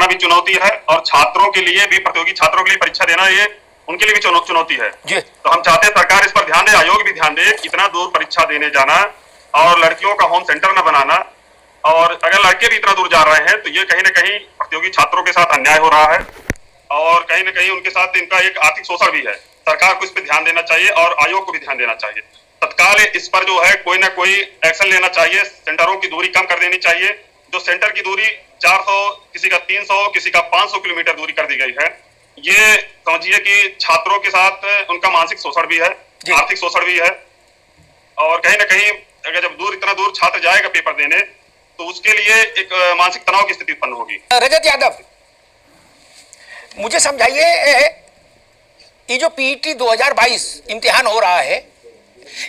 करना भी चुनौती है और छात्रों के लिए भी, प्रतियोगी छात्रों के लिए परीक्षा देना ये उनके लिए भी चुनौती है। तो हम चाहते हैं सरकार इस पर ध्यान दे, आयोग भी ध्यान दे, इतना दूर परीक्षा देने जाना और लड़कियों का होम सेंटर न बनाना, और अगर लड़के भी इतना दूर जा रहे हैं तो ये कहीं ना कहीं प्रतियोगी छात्रों के साथ अन्याय हो रहा है और कहीं ना कहीं उनके साथ इनका एक आर्थिक शोषण भी है। सरकार को इस पर ध्यान देना चाहिए और आयोग को भी ध्यान देना चाहिए। तत्काल इस पर जो है कोई ना कोई एक्शन लेना चाहिए। सेंटरों की दूरी कम कर देनी चाहिए। जो सेंटर की दूरी 400, किसी का 300, किसी का 500 किलोमीटर दूरी कर दी गई है, ये समझिए कि छात्रों के साथ उनका मानसिक शोषण भी है, आर्थिक शोषण भी है, और कहीं ना कहीं अगर जब इतना दूर छात्र जाएगा पेपर देने तो उसके लिए एक मानसिक तनाव की स्थिति उत्पन्न होगी। रजत यादव, मुझे समझाइए, ये जो पीईटी 2022 इम्तिहान हो रहा है,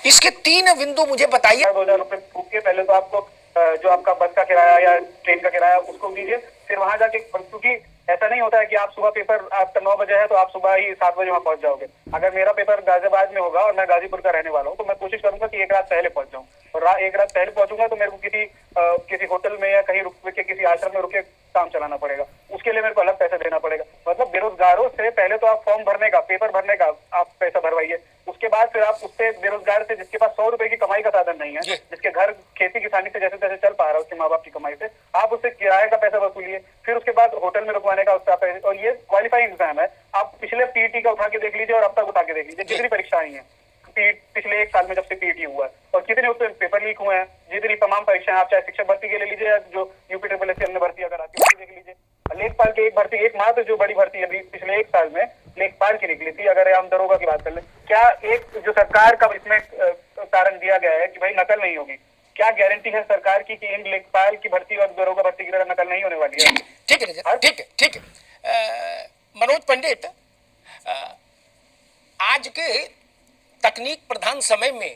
इसके 3 बिंदु मुझे बताइए। 2000 रुपए फूक के पहले तो आपको जो आपका बस का किराया या ट्रेन का किराया उसको दीजिए, फिर वहां जाके, क्योंकि ऐसा नहीं होता है कि आप सुबह पेपर आपका 9 बजे है तो आप सुबह ही 7 बजे वहां पहुंच जाओगे। अगर मेरा पेपर गाजियाबाद में होगा और मैं गाजीपुर का रहने वाला हूँ तो मैं कोशिश करूंगा कि एक रात पहले पहुंच जाऊँ, और एक रात पहले पहुंचूंगा तो मेरे को किसी होटल में या कहीं रुक के किसी आश्रम में रुके काम चलाना पड़ेगा, उसके लिए मेरे को अलग पैसा देना पड़ेगा। मतलब बेरोजगारों से पहले तो आप फॉर्म भरने का, पेपर भरने का आप पैसा भरवाइए, उसके बाद फिर आप उससे बेरोजगार से, जिसके पास 100 रुपए की कमाई का साधन नहीं है, जिसके घर खेती किसानी से जैसे तैसे चल पा रहा है उसके माँ बाप की कमाई से, आप उससे किराए का पैसा वसूलिए, फिर उसके बाद होटल में रुकवाने का उसका पैसा। और ये क्वालिफाइंग एग्जाम है, आप पिछले पीईटी का उठा के देख लीजिए और अब तक उठा के देख लीजिए, जितनी परीक्षा आई है पिछले 1 साल में जब से पीईटी हुआ है, और कितने उसमें पेपर लीक हुए हैं, जितनी तमाम परीक्षाएं, आप चाहे शिक्षक भर्ती के ले लीजिए या जो यूपीएससी अन्य भर्ती अगर आती है देख लीजिए। लेखपाल की एक भर्ती, एकमात्र जो बड़ी भर्ती अभी पिछले 1 साल में लेखपाल की निकली थी। अगर हम दरोगा की बात कर ले, क्या एक जो सरकार का इसमें कारण दिया गया है कि भाई नकल नहीं होगी, क्या गारंटी है सरकार की कि इन लेखपाल की भर्ती और दरोगा भर्ती की तरह नकल नहीं होने वाली है? ठीक है। मनोज पंडित, आज के तकनीक प्रधान समय में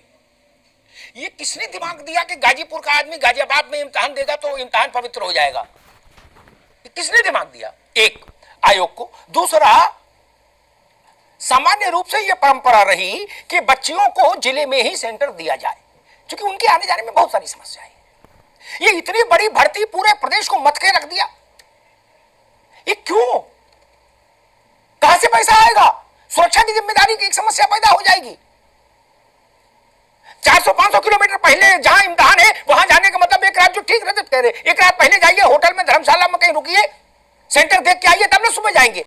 ये किसने दिमाग दिया कि गाजीपुर का आदमी गाजियाबाद में इम्तिहान देगा तो इम्तिहान पवित्र हो जाएगा? किसने दिमाग दिया? एक, आयोग को। दूसरा, सामान्य रूप से यह परंपरा रही कि बच्चियों को जिले में ही सेंटर दिया जाए, क्योंकि उनके आने जाने में बहुत सारी समस्याएं हैं। ये इतनी बड़ी भर्ती पूरे प्रदेश को मत के रख दिया, ये क्यों? कहां से पैसा आएगा? सुरक्षा की जिम्मेदारी की एक समस्या पैदा हो जाएगी। 400-500 किलोमीटर पहले जहां इम्तिहान है वहां जाने का मतलब, एक रात, जो ठीक रजत कह रहे, एक रात पहले जाइए, होटल में, धर्मशाला में कहीं रुकिए, सेंटर देख के आइए, तब ना सुबह जाएंगे।